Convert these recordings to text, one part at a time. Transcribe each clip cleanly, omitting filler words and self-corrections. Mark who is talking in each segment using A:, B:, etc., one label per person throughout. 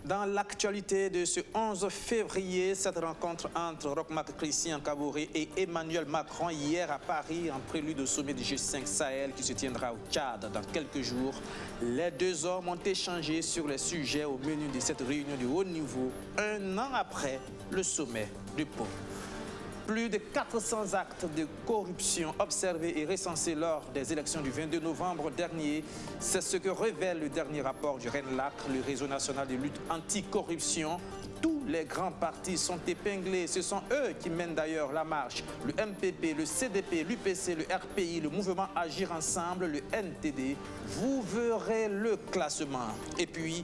A: Dans l'actualité de ce 11 février, cette rencontre entre Roch Marc Christian Kaboré et Emmanuel Macron hier à Paris, en prélude au sommet du G5 Sahel qui se tiendra au Tchad dans quelques jours. Les deux hommes ont échangé sur les sujets au menu de cette réunion de haut niveau, un an après le sommet de Pau. Plus de 400 actes de corruption observés et recensés lors des élections du 22 novembre dernier. C'est ce que révèle le dernier rapport du RENLAC, le réseau national de lutte anticorruption. Tous les grands partis sont épinglés. Ce sont eux qui mènent d'ailleurs la marche. Le MPP, le CDP, l'UPC, le RPI, le mouvement Agir Ensemble, le NTD. Vous verrez le classement. Et puis,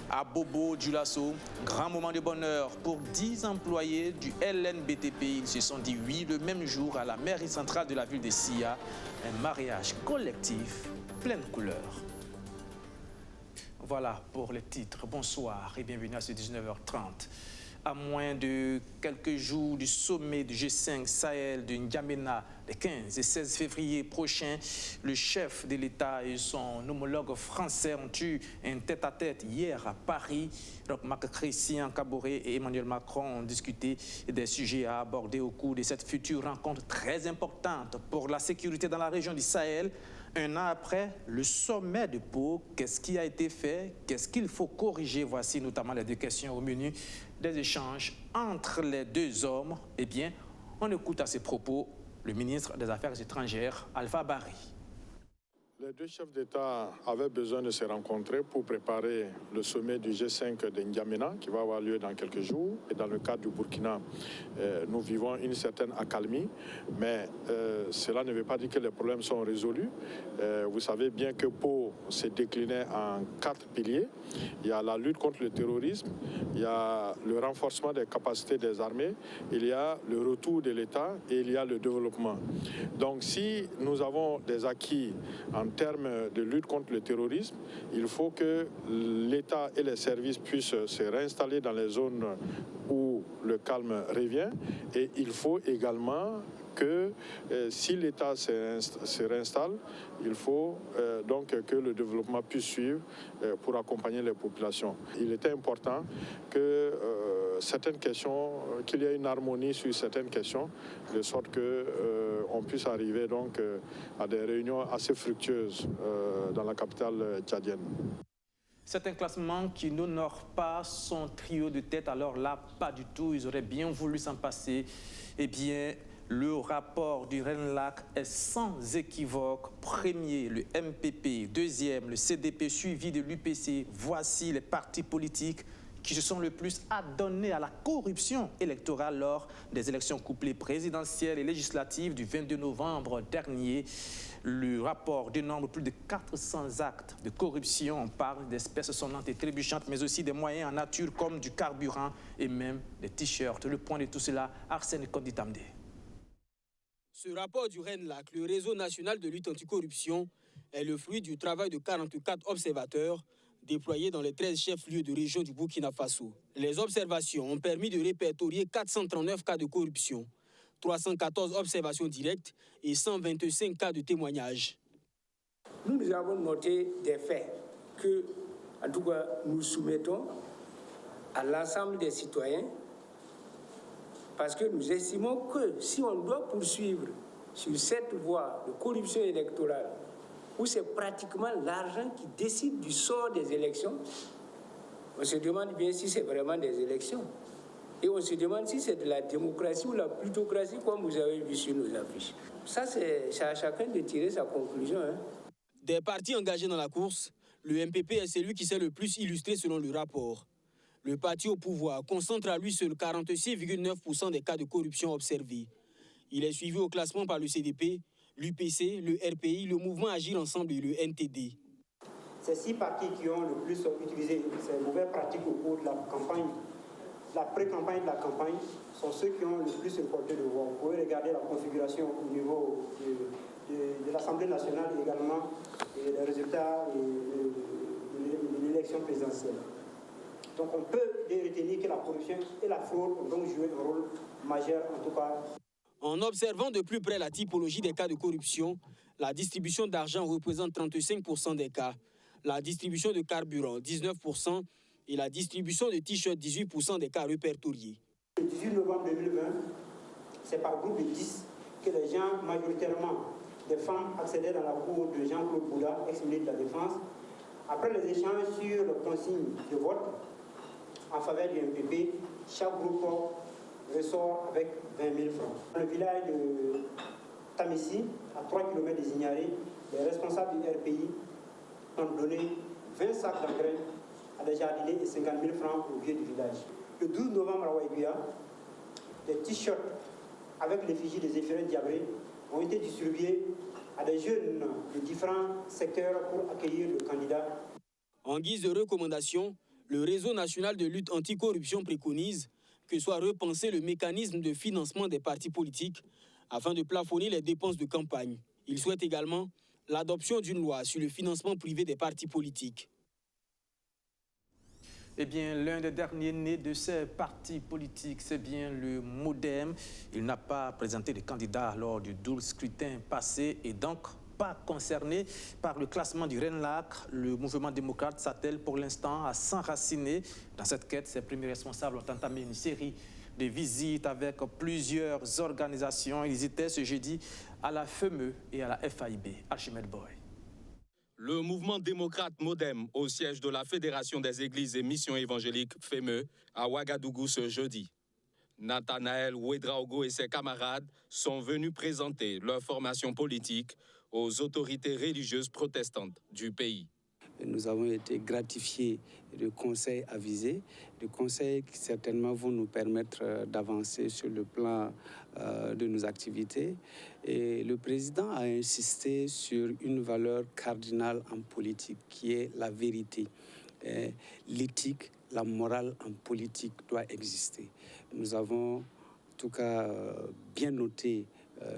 A: à Bobo Dioulasso, grand moment de bonheur pour 10 employés du LNBTP. Ils se sont dit oui le même jour à la mairie centrale de la ville de Sia. Un mariage collectif plein de couleurs. Voilà pour les titres. Bonsoir et bienvenue à ce 19h30. À moins de quelques jours du sommet du G5 Sahel de N'Djamena, les 15 et 16 février prochains, le chef de l'État et son homologue français ont eu un tête-à-tête hier à Paris. Roch Marc Christian Kaboré et Emmanuel Macron ont discuté des sujets à aborder au cours de cette future rencontre très importante pour la sécurité dans la région du Sahel. Un an après le sommet de Pau, qu'est-ce qui a été fait? Qu'est-ce qu'il faut corriger? Voici notamment les deux questions au menu des échanges entre les deux hommes. Eh bien, on écoute à ces propos le ministre des Affaires étrangères, Alpha Barry.
B: Les deux chefs d'État avaient besoin de se rencontrer pour préparer le sommet du G5 de N'Djamena qui va avoir lieu dans quelques jours. Et dans le cadre du Burkina, nous vivons une certaine accalmie, mais cela ne veut pas dire que les problèmes sont résolus. Vous savez bien que Pau s'est décliné en 4 piliers. Il y a la lutte contre le terrorisme, il y a le renforcement des capacités des armées, il y a le retour de l'État et il y a le développement. Donc si nous avons des acquis en termes de lutte contre le terrorisme, il faut que l'État et les services puissent se réinstaller dans les zones où le calme revient. Et il faut également que si l'État se réinstalle, il faut donc que le développement puisse suivre pour accompagner les populations. Il était important que certaines questions, qu'il y ait une harmonie sur certaines questions, de sorte qu'on puisse arriver donc à des réunions assez fructueuses dans la capitale tchadienne.
A: C'est un classement qui n'honore pas son trio de tête, alors là, pas du tout, ils auraient bien voulu s'en passer. Eh bien, le rapport du RENLAC est sans équivoque. Premier, le MPP. Deuxième, le CDP, suivi de l'UPC. Voici les partis politiques qui se sont le plus adonnés à la corruption électorale lors des élections couplées présidentielles et législatives du 22 novembre dernier. Le rapport dénombre plus de 400 actes de corruption. On parle d'espèces sonnantes et trébuchantes, mais aussi des moyens en nature comme du carburant et même des t-shirts. Le point de tout cela, Arsène Konditamde.
C: Ce rapport du RENLAC, le réseau national de lutte anticorruption, est le fruit du travail de 44 observateurs déployés dans les 13 chefs-lieux de région du Burkina Faso. Les observations ont permis de répertorier 439 cas de corruption, 314 observations directes et 125 cas de témoignages.
D: Nous avons noté des faits que, en tout cas, nous soumettons à l'ensemble des citoyens parce que nous estimons que si on doit poursuivre sur cette voie de corruption électorale, où c'est pratiquement l'argent qui décide du sort des élections, on se demande bien si c'est vraiment des élections. Et on se demande si c'est de la démocratie ou la plutocratie, comme vous avez vu sur nos affiches. Ça, c'est à chacun de tirer sa conclusion.
C: Des partis engagés dans la course, le MPP est celui qui s'est le plus illustré selon le rapport. Le parti au pouvoir concentre à lui seul 46,9% des cas de corruption observés. Il est suivi au classement par le CDP, l'UPC, le RPI, le mouvement Agir Ensemble et le NTD.
E: Ces 6 partis qui ont le plus utilisé ces mauvaises pratiques au cours de la campagne, la pré-campagne de la campagne, sont ceux qui ont le plus reporté de voix. Vous pouvez regarder la configuration au niveau de l'Assemblée nationale et également les résultats de l'élection présidentielle. Donc on peut retenir que la corruption et la fraude ont donc joué un rôle majeur, en tout cas.
C: En observant de plus près la typologie des cas de corruption, la distribution d'argent représente 35% des cas, la distribution de carburant 19%, et la distribution de t-shirts 18% des cas répertoriés.
E: Le 18 novembre 2020, c'est par groupe de 10 que les gens, majoritairement des femmes, accédaient dans la cour de Jean-Claude Bouda, ex-ministre de la Défense. Après les échanges sur le consigne de vote en faveur du MPP, chaque groupe ressort avec 20 000 francs. Dans le village de Tamissi, à 3 km des Ignarés, les responsables du RPI ont donné 20 sacs d'engrais à des jardiniers et 50 000 francs au vieux du village. Le 12 novembre à Waïguya, des t-shirts avec l'effigie des Zéphirin Diabré ont été distribués à des jeunes de différents secteurs pour accueillir le candidat.
C: En guise de recommandation, le réseau national de lutte anticorruption préconise que soit repensé le mécanisme de financement des partis politiques afin de plafonner les dépenses de campagne. Il souhaite également l'adoption d'une loi sur le financement privé des partis politiques.
A: Eh bien, l'un des derniers nés de ces partis politiques, c'est bien le MODEM. Il n'a pas présenté de candidat lors du double scrutin passé et donc pas concerné par le classement du RENLAC. Le mouvement démocrate s'attelle pour l'instant à s'enraciner. Dans cette quête, ses premiers responsables ont entamé une série de visites avec plusieurs organisations. Ils étaient ce jeudi à la FEME et à la FAIB. Archimède Boy.
F: Le mouvement démocrate MODEM au siège de la Fédération des Églises et Missions évangéliques FEME à Ouagadougou ce jeudi. Nathanaël Ouedraogo et ses camarades sont venus présenter leur formation politique aux autorités religieuses protestantes du pays.
G: Nous avons été gratifiés de conseils avisés, de conseils qui certainement vont nous permettre d'avancer sur le plan de nos activités. Et le président a insisté sur une valeur cardinale en politique qui est la vérité. L'éthique, la morale en politique doit exister. Nous avons en tout cas bien noté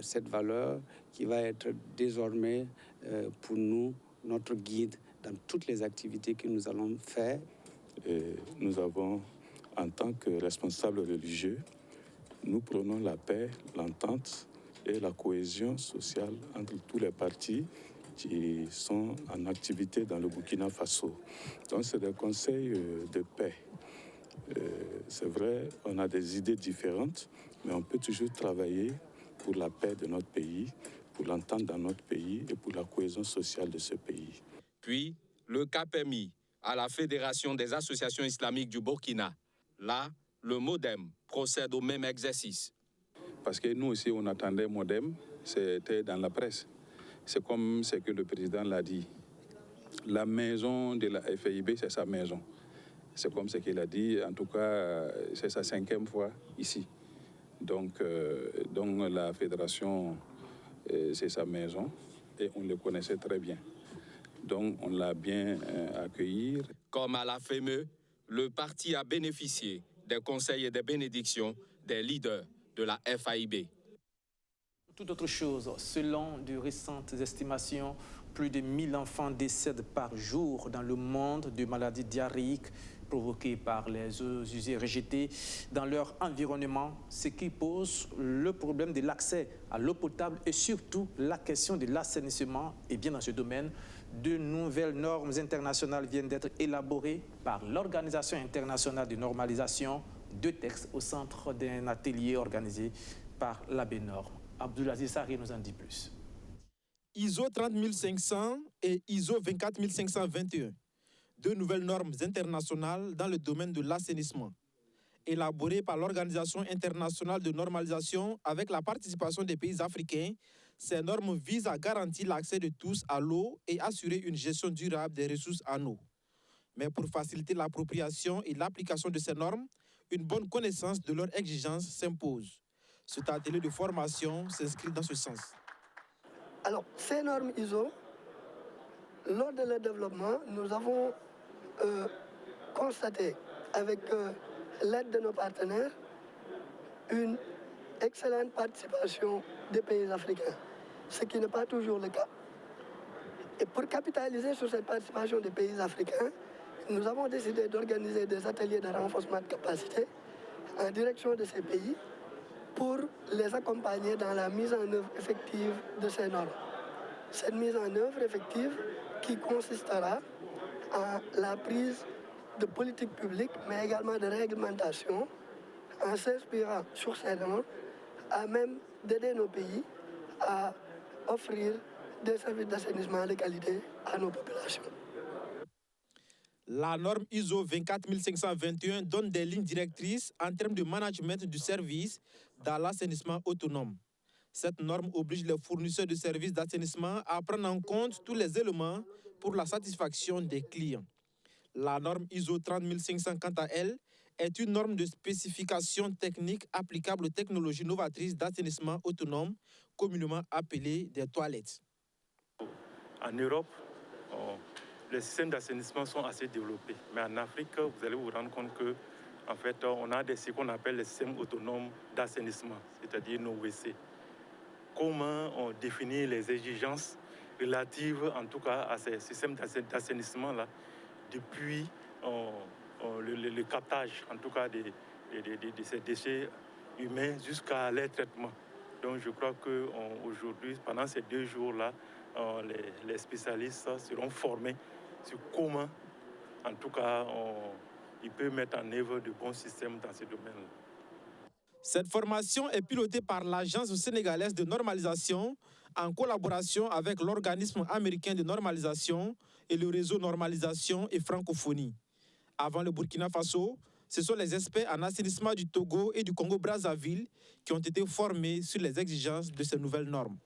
G: cette valeur qui va être désormais pour nous notre guide dans toutes les activités que nous allons faire.
H: Et nous avons, en tant que responsables religieux, nous prenons la paix, l'entente et la cohésion sociale entre tous les partis qui sont en activité dans le Burkina Faso. Donc c'est des conseils de paix. C'est vrai, on a des idées différentes, mais on peut toujours travailler pour la paix de notre pays, pour l'entente dans notre pays et pour la cohésion sociale de ce pays.
F: Puis, le cap est mis à la Fédération des associations islamiques du Burkina. Là, le MODEM procède au même exercice.
I: Parce que nous aussi, on attendait MODEM, c'était dans la presse. C'est comme ce que le président l'a dit. La maison de la FAIB, c'est sa maison. C'est comme ce qu'il a dit. En tout cas, c'est sa 5e fois ici. Donc la fédération, c'est sa maison et on le connaissait très bien. Donc on l'a bien accueilli.
F: Comme à la FEME, le parti a bénéficié des conseils et des bénédictions des leaders de la FAIB.
A: Tout autre chose, selon de récentes estimations, plus de 1000 enfants décèdent par jour dans le monde de maladies diarrhéiques provoquées par les eaux usées rejetées dans leur environnement, ce qui pose le problème de l'accès à l'eau potable et surtout la question de l'assainissement. Et bien dans ce domaine, de nouvelles normes internationales viennent d'être élaborées par l'Organisation internationale de normalisation, 2 textes au centre d'un atelier organisé par l'ABNOR. Abdoulaziz Sarri nous en dit plus.
J: ISO 30500 et ISO 24521, 2 nouvelles normes internationales dans le domaine de l'assainissement, élaborées par l'Organisation internationale de normalisation avec la participation des pays africains. Ces normes visent à garantir l'accès de tous à l'eau et assurer une gestion durable des ressources en eau. Mais pour faciliter l'appropriation et l'application de ces normes, une bonne connaissance de leurs exigences s'impose. Cet atelier de formation s'inscrit dans ce sens.
K: Alors, ces normes ISO, lors de leur développement, nous avons constaté, avec l'aide de nos partenaires, une excellente participation des pays africains, ce qui n'est pas toujours le cas. Et pour capitaliser sur cette participation des pays africains, nous avons décidé d'organiser des ateliers de renforcement de capacité en direction de ces pays pour les accompagner dans la mise en œuvre effective de ces normes. Cette mise en œuvre effective qui consistera à la prise de politique publique, mais également de réglementation, en s'inspirant sur ces normes, à même d'aider nos pays à offrir des services d'assainissement de qualité à nos populations.
J: La norme ISO 24521 donne des lignes directrices en termes de management du service dans l'assainissement autonome. Cette norme oblige les fournisseurs de services d'assainissement à prendre en compte tous les éléments pour la satisfaction des clients. La norme ISO 30500, quant à elle, est une norme de spécification technique applicable aux technologies novatrices d'assainissement autonome, communément appelées des toilettes.
L: En Europe, les systèmes d'assainissement sont assez développés. Mais en Afrique, vous allez vous rendre compte que, en fait, on a ce qu'on appelle les systèmes autonomes d'assainissement, c'est-à-dire nos WC. Comment on définit les exigences relatives, en tout cas, à ces systèmes d'assainissement-là, depuis le captage, en tout cas, de ces déchets humains jusqu'à leur traitement. Donc, je crois qu'aujourd'hui, pendant ces 2 jours-là, les spécialistes seront formés sur comment, en tout cas, ils peuvent mettre en œuvre de bons systèmes dans ce domaine-là.
J: Cette formation est pilotée par l'Agence sénégalaise de normalisation en collaboration avec l'organisme américain de normalisation et le réseau normalisation et francophonie. Avant le Burkina Faso, ce sont les experts en assainissement du Togo et du Congo-Brazzaville qui ont été formés sur les exigences de ces nouvelles normes.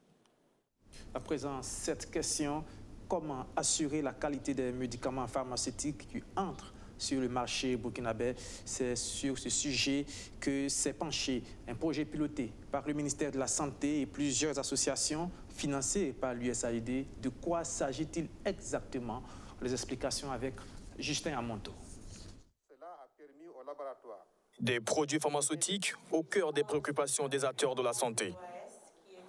A: À présent, cette question, comment assurer la qualité des médicaments pharmaceutiques qui entrent sur le marché burkinabé? C'est sur ce sujet que s'est penché un projet piloté par le ministère de la Santé et plusieurs associations financées par l'USAID. De quoi s'agit-il exactement? Les explications avec Justin Amonto.
M: Cela a permis au laboratoire.
N: Des produits pharmaceutiques au cœur des préoccupations des acteurs de la santé.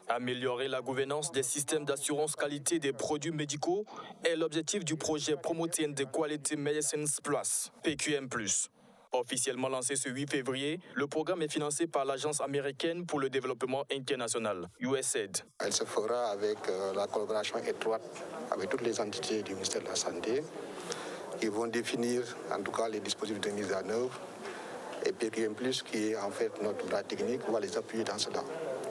N: Améliorer la gouvernance des systèmes d'assurance qualité des produits médicaux est l'objectif du projet Promoting the Quality Medicines Plus, PQM+. Officiellement lancé ce 8 février, le programme est financé par l'Agence américaine pour le développement international, USAID.
M: Elle se fera avec la collaboration étroite avec toutes les entités du ministère de la Santé. Ils vont définir en tout cas les dispositifs de mise en œuvre. Et PQM+, qui est en fait notre bras technique, va les appuyer dans cela.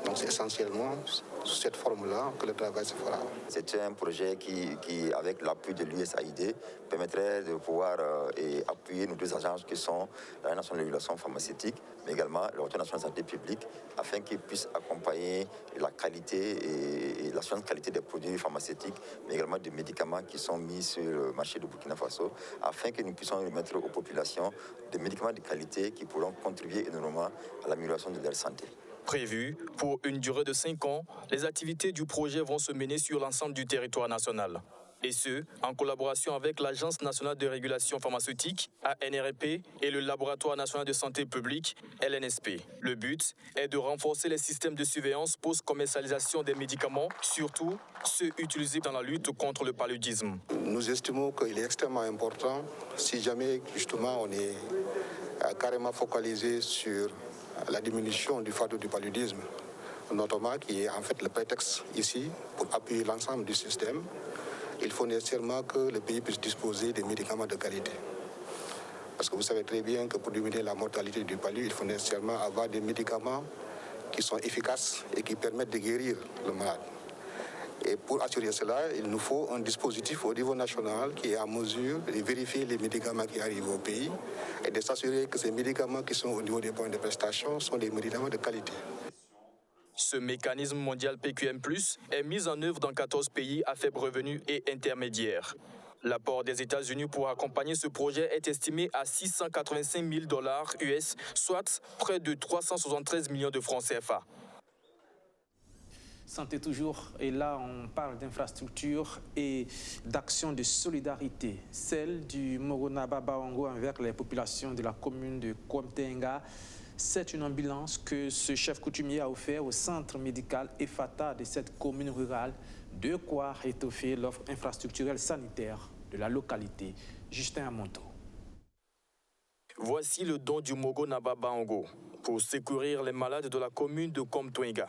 M: Donc c'est essentiellement sous cette forme-là que le travail se fera.
O: C'est un projet qui avec l'appui de l'USAID, permettrait de pouvoir appuyer nos 2 agences qui sont l'Agence nationale de régulation pharmaceutique, mais également l'Autorité nationale de santé publique, afin qu'ils puissent accompagner la qualité et l'assurance qualité des produits pharmaceutiques, mais également des médicaments qui sont mis sur le marché de Burkina Faso, afin que nous puissions remettre aux populations des médicaments de qualité qui pourront contribuer énormément à l'amélioration de leur santé.
N: Prévu pour une durée de 5 ans, les activités du projet vont se mener sur l'ensemble du territoire national. Et ce, en collaboration avec l'Agence nationale de régulation pharmaceutique, ANRP, et le Laboratoire national de santé publique, LNSP. Le but est de renforcer les systèmes de surveillance post-commercialisation des médicaments, surtout ceux utilisés dans la lutte contre le paludisme.
M: Nous estimons qu'il est extrêmement important, si jamais justement on est carrément focalisé sur la diminution du fardeau du paludisme, notamment qui est en fait le prétexte ici pour appuyer l'ensemble du système. Il faut nécessairement que le pays puisse disposer des médicaments de qualité. Parce que vous savez très bien que pour diminuer la mortalité du palud, il faut nécessairement avoir des médicaments qui sont efficaces et qui permettent de guérir le malade. Et pour assurer cela, il nous faut un dispositif au niveau national qui est en mesure de vérifier les médicaments qui arrivent au pays et de s'assurer que ces médicaments qui sont au niveau des points de prestation sont des médicaments de qualité.
N: Ce mécanisme mondial PQM+, est mis en œuvre dans 14 pays à faible revenu et intermédiaire. L'apport des États-Unis pour accompagner ce projet est estimé à $685 000 US, soit près de 373 millions de francs CFA.
A: Santé toujours, et là on parle d'infrastructure et d'action de solidarité. Celle du Mogonaba Baongo envers les populations de la commune de Kwamtenga. C'est une ambulance que ce chef coutumier a offert au centre médical EFATA de cette commune rurale, de quoi étoffer l'offre infrastructurelle sanitaire de la localité. Justin Amonto.
N: Voici le don du Mogonaba Baongo pour secourir les malades de la commune de Kwamtenga.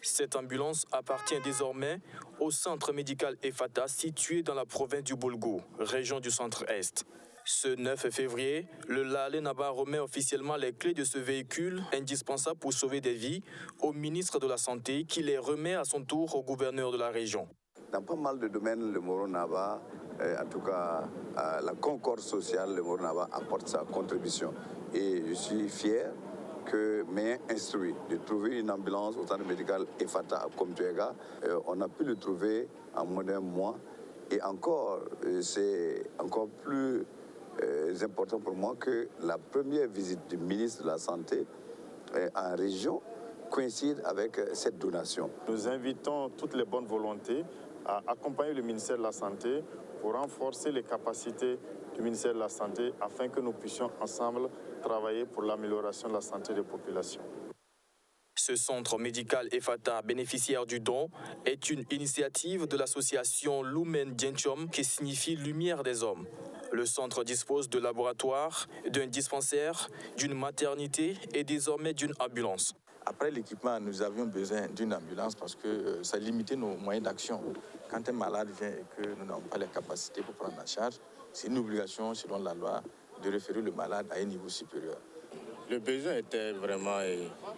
N: Cette ambulance appartient désormais au centre médical EFATA situé dans la province du Bolgo, région du centre-est. Ce 9 février, le Lalé Naba remet officiellement les clés de ce véhicule indispensable pour sauver des vies au ministre de la Santé qui les remet à son tour au gouverneur de la région.
P: Dans pas mal de domaines, le Moro Naba, en tout cas la concorde sociale, le Moro Naba apporte sa contribution. Et je suis fier que m'ayant instruit de trouver une ambulance au centre médical EFATA à Komtuega. On a pu le trouver en moins d'un mois. Et encore, c'est encore plus important pour moi que la première visite du ministre de la Santé en région coïncide avec cette donation.
B: Nous invitons toutes les bonnes volontés à accompagner le ministère de la Santé pour renforcer les capacités du ministère de la Santé afin que nous puissions ensemble travailler pour l'amélioration de la santé des populations.
N: Ce centre médical EFATA, bénéficiaire du don, est une initiative de l'association Lumen Gentium qui signifie Lumière des Hommes. Le centre dispose de laboratoires, d'un dispensaire, d'une maternité et désormais d'une ambulance.
Q: Après l'équipement, nous avions besoin d'une ambulance parce que ça limitait nos moyens d'action. Quand un malade vient et que nous n'avons pas les capacités pour prendre en charge, c'est une obligation selon la loi de référer le malade à un niveau supérieur.
R: Le besoin était vraiment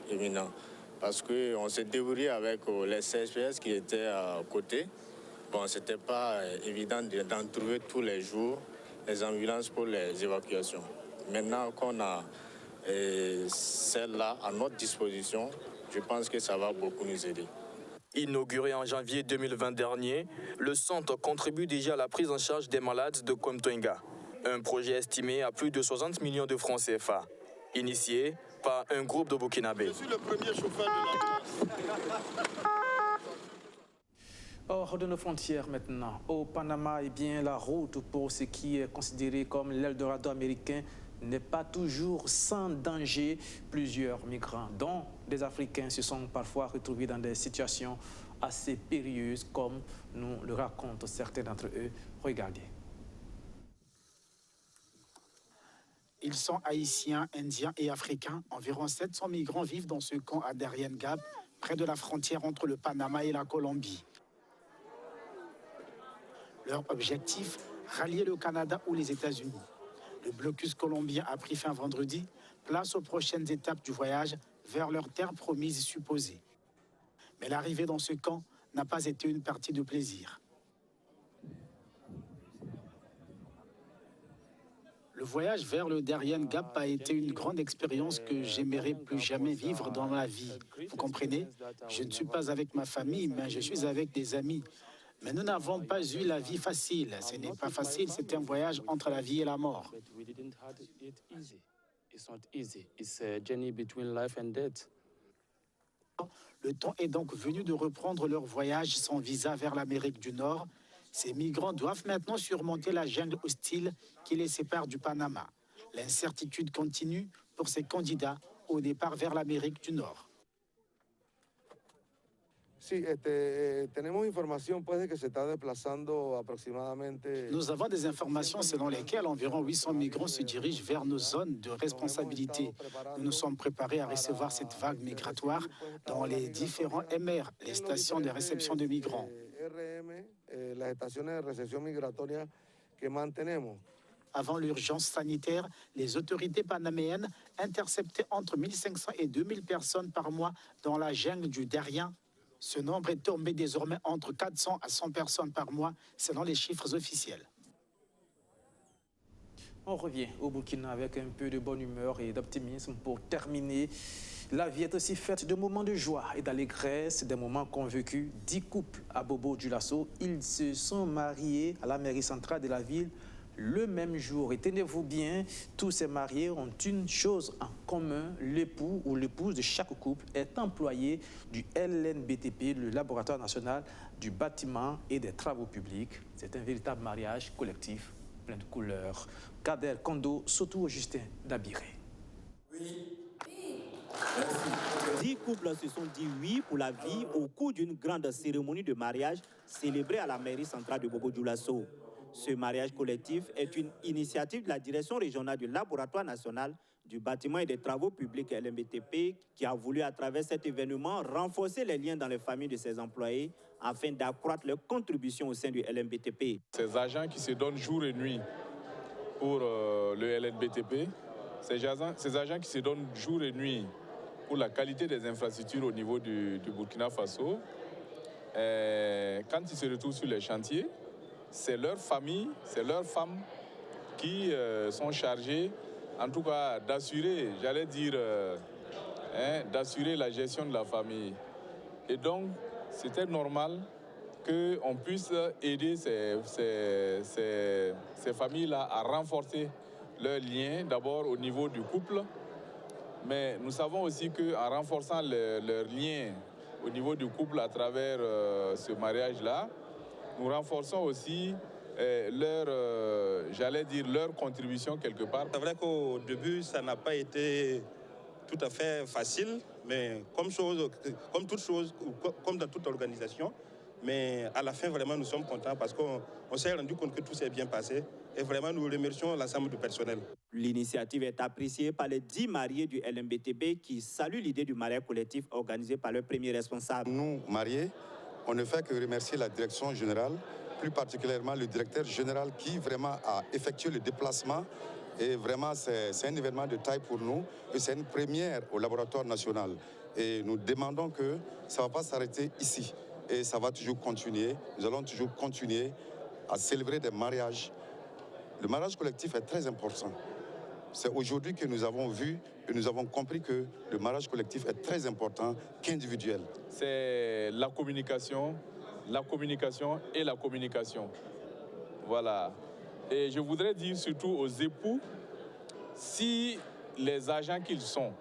R: éminent parce qu'on s'est débrouillé avec les CHPS qui étaient à côté. Bon, ce n'était pas évident d'en trouver tous les jours les ambulances pour les évacuations. Maintenant qu'on a celle-là à notre disposition, je pense que ça va beaucoup nous aider.
N: Inauguré en janvier 2020 dernier, le centre contribue déjà à la prise en charge des malades de Komtuega. Un projet estimé à plus de 60 millions de francs CFA, initié par un groupe de Burkinabés.
B: Je suis le premier chauffeur de l'ambulance.
A: Hors de nos frontières maintenant, au Panama, la route pour ce qui est considéré comme l'Eldorado américain n'est pas toujours sans danger. Plusieurs migrants, dont des Africains, se sont parfois retrouvés dans des situations assez périlleuses, comme nous le racontent certains d'entre eux. Regardez.
S: Ils sont haïtiens, indiens et africains. Environ 700 migrants vivent dans ce camp à Darien Gap, près de la frontière entre le Panama et la Colombie. Leur objectif, rallier le Canada ou les États-Unis. Le blocus colombien a pris fin vendredi, place aux prochaines étapes du voyage vers leur terre promise supposée. Mais l'arrivée dans ce camp n'a pas été une partie de plaisir. Le voyage vers le Darien Gap a été une grande expérience que j'aimerais plus jamais vivre dans ma vie. Vous comprenez? Je ne suis pas avec ma famille, mais je suis avec des amis. Mais nous n'avons pas eu la vie facile. Ce n'est pas facile, c'est un voyage entre la vie et la mort. Le temps est donc venu de reprendre leur voyage sans visa vers l'Amérique du Nord. Ces migrants doivent maintenant surmonter la jungle hostile qui les sépare du Panama. L'incertitude continue pour ces candidats au départ vers l'Amérique du Nord. Nous avons des informations selon lesquelles environ 800 migrants se dirigent vers nos zones de responsabilité. Nous nous sommes préparés à recevoir cette vague migratoire dans les différents MR, les stations de réception de migrants. Avant l'urgence sanitaire, les autorités panaméennes interceptaient entre 1500 et 2000 personnes par mois dans la jungle du Darien. Ce nombre est tombé désormais entre 400 à 100 personnes par mois, selon les chiffres officiels.
A: On revient au Burkina avec un peu de bonne humeur et d'optimisme pour terminer. La vie est aussi faite de moments de joie et d'allégresse, des moments qu'ont vécu 10 couples à Bobo-Dioulasso. Ils se sont mariés à la mairie centrale de la ville le même jour. Et tenez-vous bien, tous ces mariés ont une chose en commun. L'époux ou l'épouse de chaque couple est employé du LNBTP, le Laboratoire national du bâtiment et des travaux publics. C'est un véritable mariage collectif, plein de couleurs. Kader Kondo, surtout Justin Dabiré.
T: Oui. 10 couples se sont dit oui pour la vie au cours d'une grande cérémonie de mariage célébrée à la mairie centrale de Bobo-Dioulasso. Ce mariage collectif est une initiative de la direction régionale du Laboratoire national du bâtiment et des travaux publics LMBTP qui a voulu à travers cet événement renforcer les liens dans les familles de ses employés afin d'accroître leur contribution au sein du LMBTP.
I: Ces agents qui se donnent jour et nuit pour le LNBTP. Ces agents qui se donnent jour et nuit pour la qualité des infrastructures au niveau du Burkina Faso. Quand ils se retrouvent sur les chantiers, c'est leurs familles, c'est leurs femmes qui sont chargées, en tout cas, d'assurer, j'allais dire, d'assurer la gestion de la famille. Et donc, c'était normal qu'on puisse aider ces familles-là à renforcer leurs liens, d'abord au niveau du couple, mais nous savons aussi qu'en renforçant leurs liens au niveau du couple à travers ce mariage-là, nous renforçons aussi leur contribution quelque part.
U: C'est vrai qu'au début, ça n'a pas été tout à fait facile, mais comme toute chose, comme dans toute organisation, mais à la fin, vraiment, nous sommes contents parce qu'on s'est rendu compte que tout s'est bien passé et vraiment, nous remercions l'ensemble du personnel.
T: L'initiative est appréciée par les 10 mariés du LMBTB qui saluent l'idée du mariage collectif organisé par leur premier responsable.
V: Nous, mariés, on ne fait que remercier la direction générale, plus particulièrement le directeur général qui vraiment a effectué le déplacement. Et vraiment, c'est un événement de taille pour nous et c'est une première au laboratoire national. Et nous demandons que ça ne va pas s'arrêter ici. Et ça va toujours continuer. Nous allons toujours continuer à célébrer des mariages. Le mariage collectif est très important. C'est aujourd'hui que nous avons vu et nous avons compris que le mariage collectif est très important qu'individuel.
I: C'est la communication et la communication. Voilà. Et je voudrais dire surtout aux époux, si les agents qu'ils sont,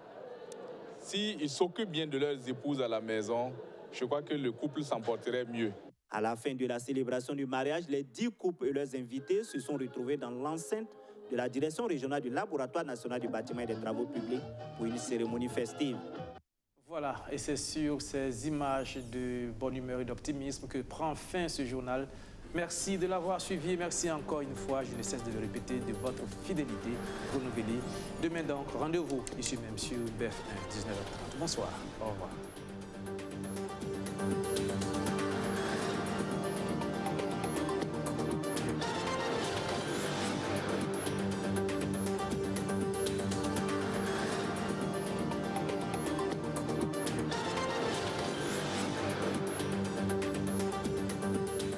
I: s'ils s'occupent bien de leurs épouses à la maison, je crois que le couple s'en porterait mieux.
T: À la fin de la célébration du mariage, les 10 couples et leurs invités se sont retrouvés dans l'enceinte de la direction régionale du Laboratoire national du bâtiment et des travaux publics pour une cérémonie festive.
A: Voilà, et c'est sur ces images de bonne humeur et d'optimisme que prend fin ce journal. Merci de l'avoir suivi. Merci encore une fois, je ne cesse de le répéter, de votre fidélité renouvelée. Demain donc, rendez-vous ici même sur BFM 19h30. Bonsoir, au revoir.